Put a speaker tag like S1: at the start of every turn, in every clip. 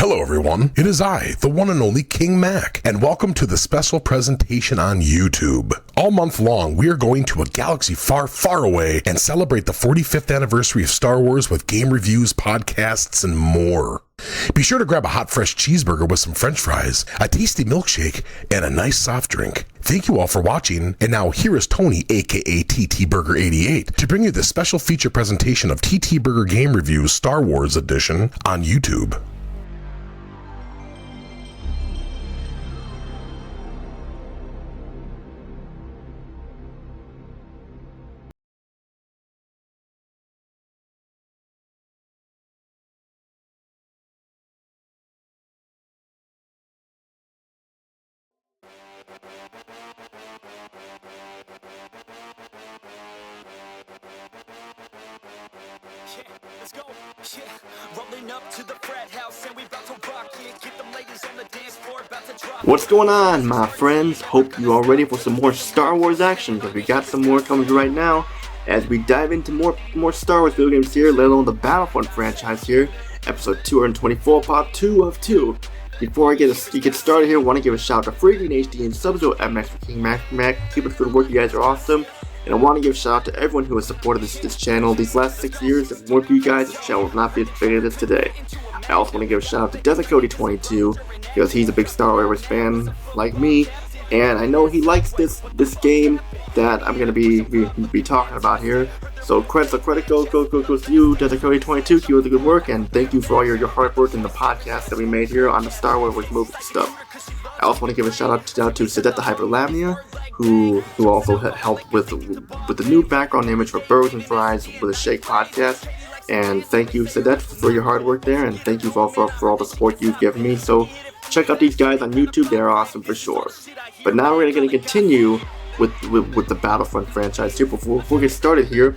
S1: Hello everyone, it is I, the one and only King Mac, and welcome to the special presentation on YouTube. All month long, we are going to a galaxy far, far away and celebrate the 45th anniversary of Star Wars with game reviews, podcasts, and more. Be sure to grab a hot fresh cheeseburger with some french fries, a tasty milkshake, and a nice soft drink. Thank you all for watching, and now here is Tony, aka TTBurger88, to bring you this special feature presentation of TTBurger Game Reviews Star Wars Edition on YouTube.
S2: Let's go. Rolling up to the frat house and we about to rock it. Get them ladies on the dance floor about to drop.
S3: What's going on, my friends? Hope you are ready for some more Star Wars action, because we got some more coming right now as we dive into more Star Wars video games here, let alone the Battlefront franchise here, episode 224, part 2 of 2. Before I get started here, I want to give a shout out to Freaking HD and SubZeroMNX for King Mac. Keep up the good work, you guys are awesome. And I want to give a shout out to everyone who has supported this channel these last 6 years. If more of you guys, this channel would not be as big as it is today. I also want to give a shout out to DesertCody22, because he's a big Star Wars fan like me, and I know he likes this game that I'm going to be talking about here. So credit goes to you, DesertCody22. Keep up the good work, and thank you for all your hard work in the podcast that we made here on the Star Wars movie stuff. I also want to give a shout out to Sedette the Hyperlamnia, who also helped with the new background image for Burgers and Fries with a Shake podcast. And thank you, Sedette, for your hard work there, and thank you for all the support you've given me. So check out these guys on YouTube; they're awesome for sure. But now we're going to continue with the Battlefront franchise here. Before we get started here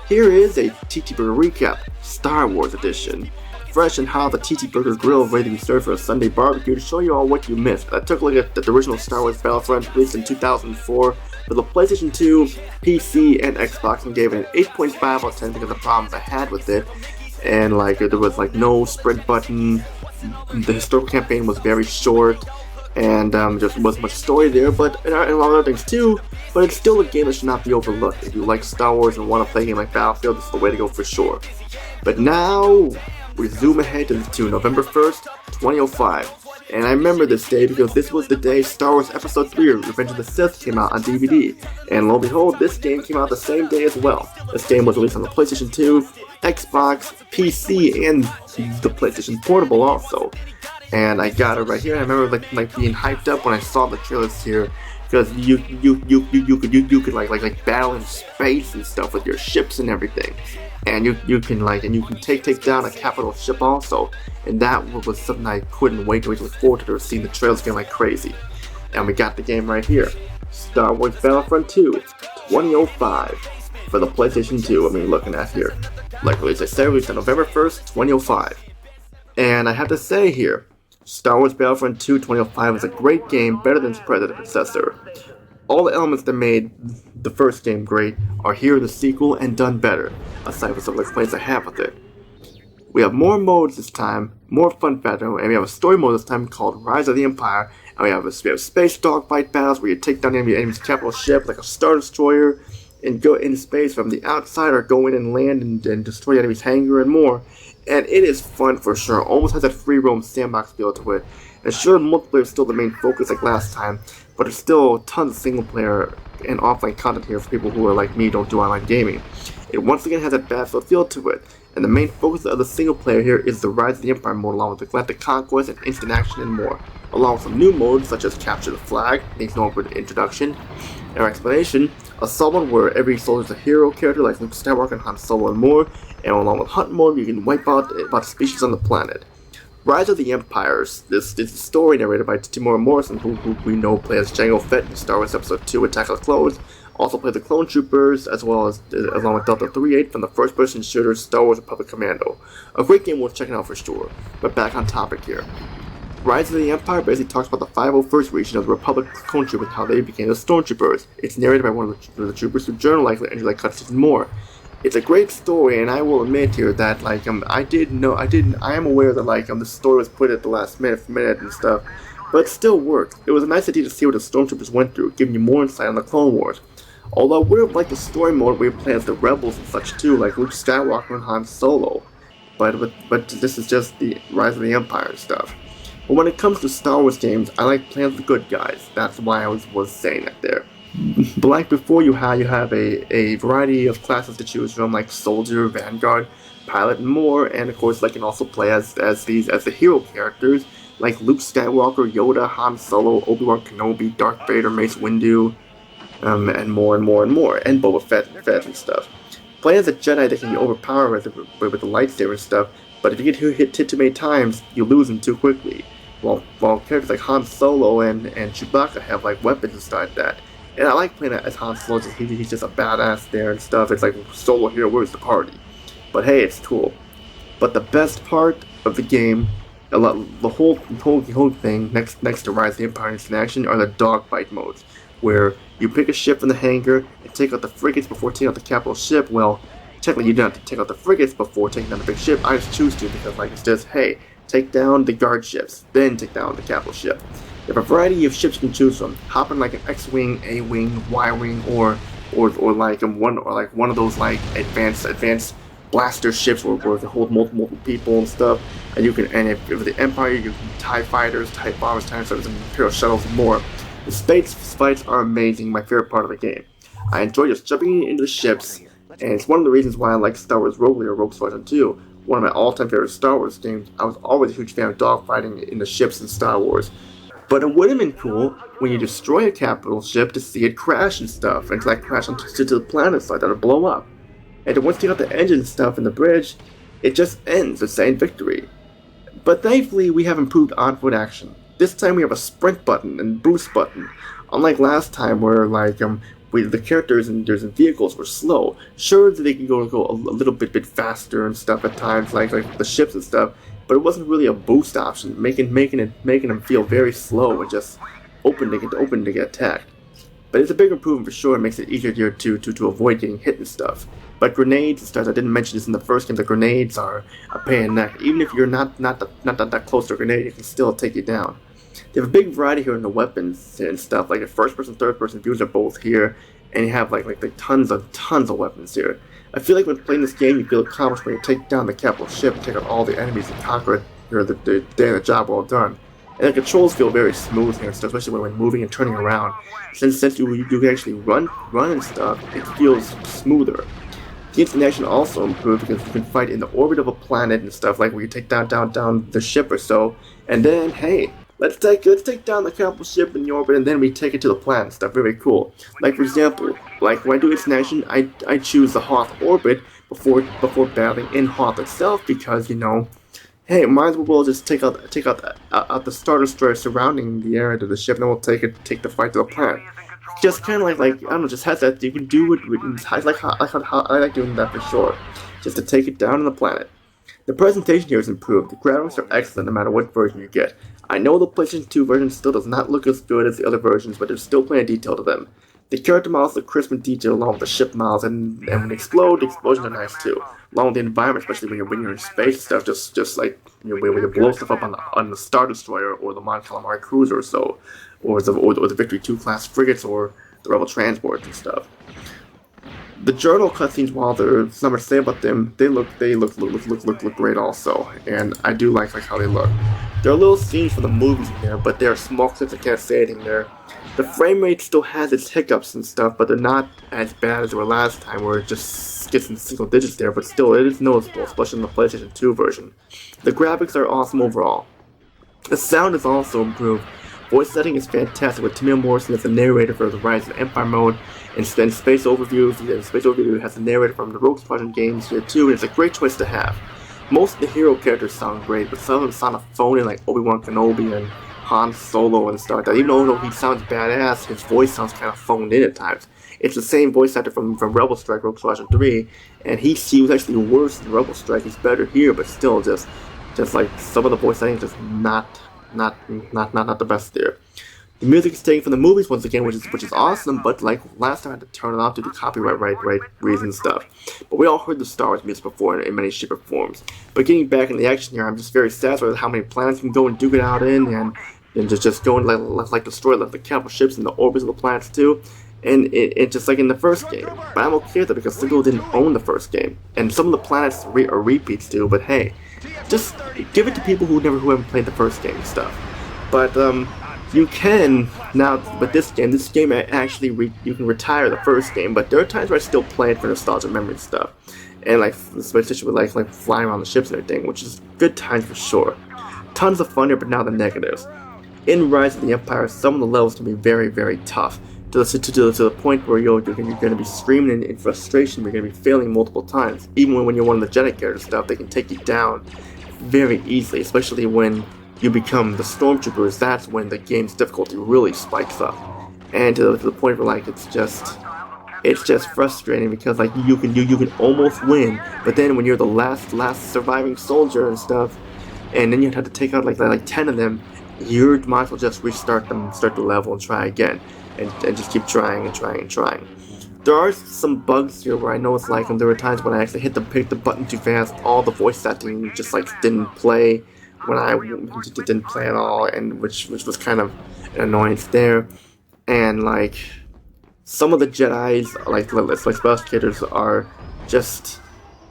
S3: is a TTBurger recap, Star Wars edition. Fresh and hot, the TTBurger grill ready to be served for a Sunday barbecue to show you all what you missed. I took a look at the original Star Wars Battlefront released in 2004 for the PlayStation 2, PC, and Xbox, and gave it an 8.5 out of 10 because of the problems I had with it. And there was no sprint button, the historical campaign was very short, and just wasn't much story there, and other things too. But it's still a game that should not be overlooked. If you like Star Wars and want to play a game like Battlefield, this is the way to go for sure. But now we zoom ahead to November 1st, 2005. And I remember this day because this was the day Star Wars Episode 3 Revenge of the Sith came out on DVD. And lo and behold, this game came out the same day as well. This game was released on the PlayStation 2, Xbox, PC, and the PlayStation Portable also. And I got it right here. And I remember like being hyped up when I saw the trailers here, because you could like battle in space and stuff with your ships and everything. And you can take down a capital ship also, and that was something I couldn't wait to look forward to seeing the trailers getting like crazy. And we got the game right here, Star Wars Battlefront 2, 2005 for the PlayStation 2. Looking at here, as I said, released on November 1st, 2005. And I have to say here, Star Wars Battlefront 2 2005 is a great game, better than its predecessor. All the elements that made the first game great are here in the sequel and done better, aside from some of the complaints I have with it. We have more modes this time, more fun factor, and we have a story mode this time called Rise of the Empire, and we have space dogfight battles where you take down enemy's capital ship like a Star Destroyer and go into space from the outside, or go in and land and destroy the enemy's hangar and more. And it is fun for sure, almost has that free roam sandbox feel to it. And sure, multiplayer is still the main focus like last time, but there's still tons of single player and offline content here for people who are like me, don't do online gaming. It once again has that Battlefield feel to it, and the main focus of the single player here is the Rise of the Empire mode, along with the Galactic Conquest and instant action and more, along with some new modes such as Capture the Flag, things known for the introduction, or explanation, Assault mode where every soldier is a hero character like Luke Skywalker and Han Solo and more, and along with Hunt mode you can wipe out species on the planet. Rise of the Empires, this is a story narrated by Timur Morrison, who we know plays Jango Fett in Star Wars Episode 2 Attack of the Clones, also plays the Clone Troopers, along with Delta 38 from the first-person shooter Star Wars Republic Commando. A great game worth checking out for sure, but back on topic here. Rise of the Empire basically talks about the 501st region of the Republic Clone Troopers and how they became the Stormtroopers. It's narrated by one of the troopers who journal likely entry like cutscenes and more. It's a great story, and I will admit here that I am aware that the story was put at the last minute and stuff, but it still worked. It was a nice idea to see what the stormtroopers went through, giving you more insight on the Clone Wars. Although I would have liked the story mode where you play as the rebels and such too, like Luke Skywalker and Han Solo, but this is just the Rise of the Empire and stuff. But when it comes to Star Wars games, I like playing as the good guys. That's why I was saying that there. But like before, you have a variety of classes to choose from, like Soldier, Vanguard, Pilot, and more. And of course, I can also play as the hero characters, like Luke Skywalker, Yoda, Han Solo, Obi-Wan Kenobi, Darth Vader, Mace Windu, and more, and Boba Fett and stuff. Playing as a Jedi, they can be overpowered with the lightsaber and stuff, but if you get hit too many times, you lose them too quickly. While characters like Han Solo and Chewbacca have like weapons and stuff like that. And I like playing as Han Solo, he's just a badass there and stuff. It's like, Solo here, where's the party? But hey, it's cool. But the best part of the game, the whole thing, next to Rise of the Empire in action, are the dogfight modes, where you pick a ship from the hangar and take out the frigates before taking out the capital ship. Well, technically you don't have to take out the frigates before taking down the big ship. I just choose to because it's just, hey, take down the guard ships, then take down the capital ship. You have a variety of ships you can choose from. Hop in like an X-wing, A-wing, Y-wing, or one of those like advanced blaster ships where they hold multiple people and stuff. And if the Empire, you can TIE fighters, TIE bombers, TIE interceptors, and Imperial shuttles and more. The space fights are amazing. My favorite part of the game. I enjoy just jumping into the ships, and it's one of the reasons why I like Star Wars Rogue Leader, Rogue Squadron 2. One of my all-time favorite Star Wars games. I was always a huge fan of dogfighting in the ships in Star Wars. But it would have been cool when you destroy a capital ship to see it crash and stuff, and to like crash onto the planets like that or blow up. And then once you got the engine and stuff in the bridge, it just ends with saying victory. But thankfully, we have improved on-foot action. This time we have a sprint button and boost button, unlike last time where the characters and vehicles were slow. Sure, they can go a little bit faster and stuff at times, like the ships and stuff. But it wasn't really a boost option, making them feel very slow and just open to get attacked. But it's a big improvement for sure. It makes it easier to avoid getting hit and stuff. But grenades and stuff, I didn't mention this in the first game. The grenades are a pain in the neck. Even if you're not that close to a grenade, it can still take you down. They have a big variety here in the weapons and stuff. Like the first-person, third-person views are both here, and you have like tons of weapons here. I feel like when playing this game, you feel accomplished when you take down the capital ship and take out all the enemies and conquer it. The day of the job well done. And the controls feel very smooth here and stuff, especially when moving and turning around. Since you can actually run and stuff, it feels smoother. The interaction also improved because you can fight in the orbit of a planet and stuff, like where you take down the ship or so, and then hey, let's take down the capital ship in the orbit, and then we take it to the planet and stuff. Very cool. Like for example, like when I do interaction, I choose the Hoth orbit before battling in Hoth itself because hey, might as well just take out the Star Destroyer surrounding the area of the ship, and then we'll take the fight to the planet. Just kind of like I don't know, just has that you can do it. I like how I like doing that for sure. Just to take it down on the planet. The presentation here is improved. The graphics are excellent no matter what version you get. I know the PlayStation 2 version still does not look as good as the other versions, but there's still plenty of detail to them. The character models look crisp and detailed along with the ship models, and when they explode, the explosions are nice too. Along with the environment, especially when you're in space stuff, just like when you blow stuff up on the Star Destroyer or the Mon Calamari cruiser or so, or the Victory 2 class frigates or the Rebel transports and stuff. The journal cutscenes, while there's some to say about them, they look great also, and I do like how they look. There are little scenes from the movies in there, but there are small clips I can't say anything there. The frame rate still has its hiccups and stuff, but they're not as bad as they were last time, where it just gets in single digits there, but still it is noticeable, especially in the PlayStation 2 version. The graphics are awesome overall. The sound is also improved. Voice setting is fantastic, with Tamir Morrison as the narrator for the Rise of the Empire mode, and Space Overview. Space Overview has the narrator from the Rogue Squadron games here too, and it's a great choice to have. Most of the hero characters sound great, but some of them sound phony, like Obi-Wan Kenobi and Han Solo and stuff like that. Even though he sounds badass, his voice sounds kind of phoned in at times. It's the same voice actor from Rebel Strike, Rogue Squadron 3, and he was actually worse than Rebel Strike. He's better here, but still just like some of the voice acting just not the best there. The music is taken from the movies once again, which is awesome, but like last time I had to turn it off due to copyright reasons and stuff. But we all heard the Star Wars music before in many shape or forms. But getting back in the action here, I'm just very satisfied with how many planets you can go and duke it out in, and just go and like destroy like the capital ships and the orbits of the planets too. And it just like in the first game. But I'm okay with it because some people didn't own the first game. And some of the planets are repeats too, but hey, just give it to people who haven't played the first game and stuff. But you can now, but this game actually you can retire the first game, but there are times where I still play it for nostalgia memory and stuff. And like especially with like flying around the ships and everything, which is good times for sure. Tons of fun here, but now the negatives. In Rise of the Empire, some of the levels can be very, very tough. To the point where you're going to be screaming in frustration, you're going to be failing multiple times. Even when you're one of the Jedi characters stuff, they can take you down very easily, especially when you become the Stormtroopers. That's when the game's difficulty really spikes up. And to the point where like it's just frustrating because like you can almost win, but then when you're the last surviving soldier and stuff, and then you have to take out like 10 of them, you might as well just start the level and try again. And just keep trying and trying and trying. There are some bugs here where I know it's like there were times when I actually hit the button too fast. All the voice acting just like didn't play when I didn't play at all, and which was kind of an annoyance there. And like some of the Jedi's like special characters are just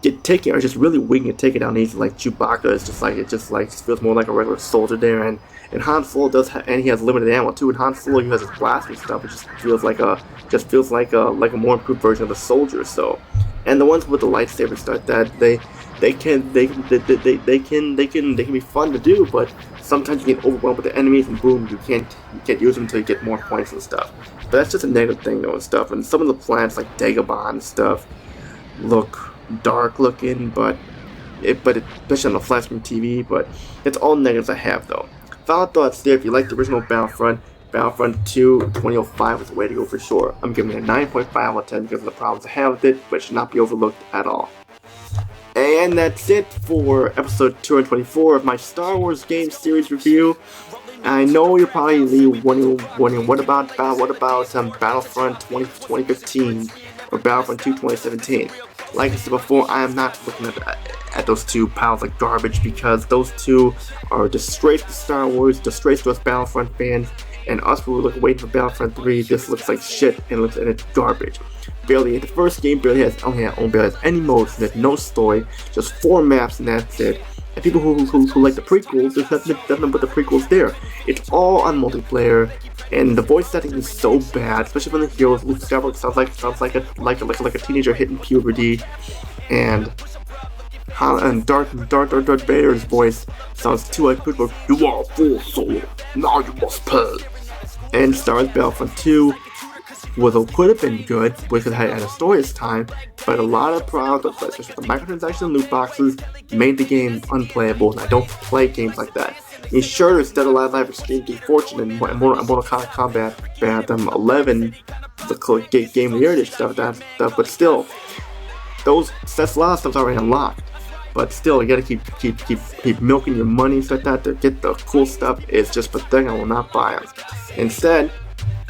S3: really weak and take it down easy. Like Chewbacca is just feels more like a regular soldier there, and Han Solo and he has limited ammo too. And Han Solo, he has his blaster stuff, which just feels like a more improved version of the soldier. So, and the ones with the lightsaber stuff, that they can be fun to do, but sometimes you get overwhelmed with the enemies and boom, you can't use them until you get more points and stuff. But that's just a negative thing though and stuff. And some of the planets like Dagobah and stuff look dark looking, but especially on the flat screen TV, but it's all negatives I have though. Final thoughts there: if you like the original Battlefront 2 2005 was the way to go for sure. I'm giving it a 9.5 out of 10 because of the problems I have with it, but it should not be overlooked at all. And that's it for episode 224 of my Star Wars game series review. I know you're probably wondering what about Battlefront 2015 or Battlefront 2 2017. Like I said before, I am not looking at those two piles like garbage because those two are a disgrace to Star Wars, disgrace to us Battlefront fans, and us who were waiting for Battlefront 3. This looks like shit and it's garbage. The first game barely has any modes, there's no story, just 4 maps and that's it. And people who like the prequels, there's nothing but the prequels there. It's all on multiplayer, and the voice acting is so bad, especially when the heroes. Luke Skywalker sounds like a teenager hitting puberty, and Darth Vader's voice sounds too like people. You are a fool, soul. Now you must pay. And Star Wars Battlefront 2 could have been good because it had a story this time, but a lot of problems, especially the microtransactions and loot boxes, made the game unplayable, and I don't play games like that. I mean, sure, it's Dead or Alive Live Extreme Deep Fortune and Mortal Kombat 11, the game of the year stuff, but still, that's a lot of stuff's already unlocked. But still, you gotta keep milking your money and stuff like that to get the cool stuff. It's just pathetic. I will not buy them. Instead,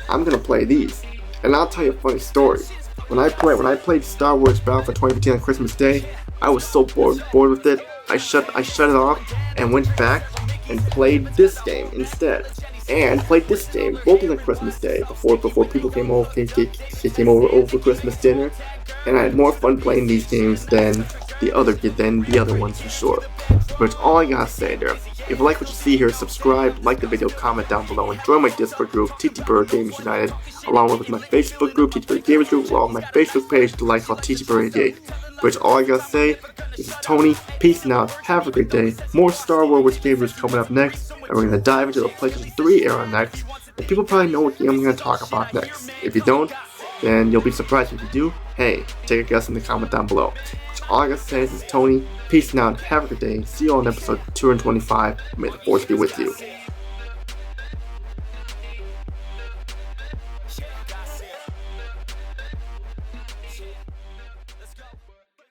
S3: I'm gonna play these. And I'll tell you a funny story. When I played Star Wars Battlefront 2015 on Christmas Day, I was so bored with it. I shut it off and went back and played this game instead. And played this game both on Christmas Day before people came over for Christmas dinner. And I had more fun playing these games than the other ones for sure. But all I gotta say there. If you like what you see here, subscribe, like the video, comment down below, and join my Discord group, TTBurger Gamers United, along with my Facebook group, TTBurger Gamers Group, along with my Facebook page to like called TTBurger88. Which all I gotta say, this is Tony, peace and out, have a great day. More Star Wars gamers coming up next, and we're gonna dive into the PlayStation 3 era next, and people probably know what game I'm gonna talk about next. If you don't, then you'll be surprised if you do. Hey, take a guess in the comment down below. All I gotta say is this is Tony, peace and out, have a good day, see you all in episode 225, may the force be with you.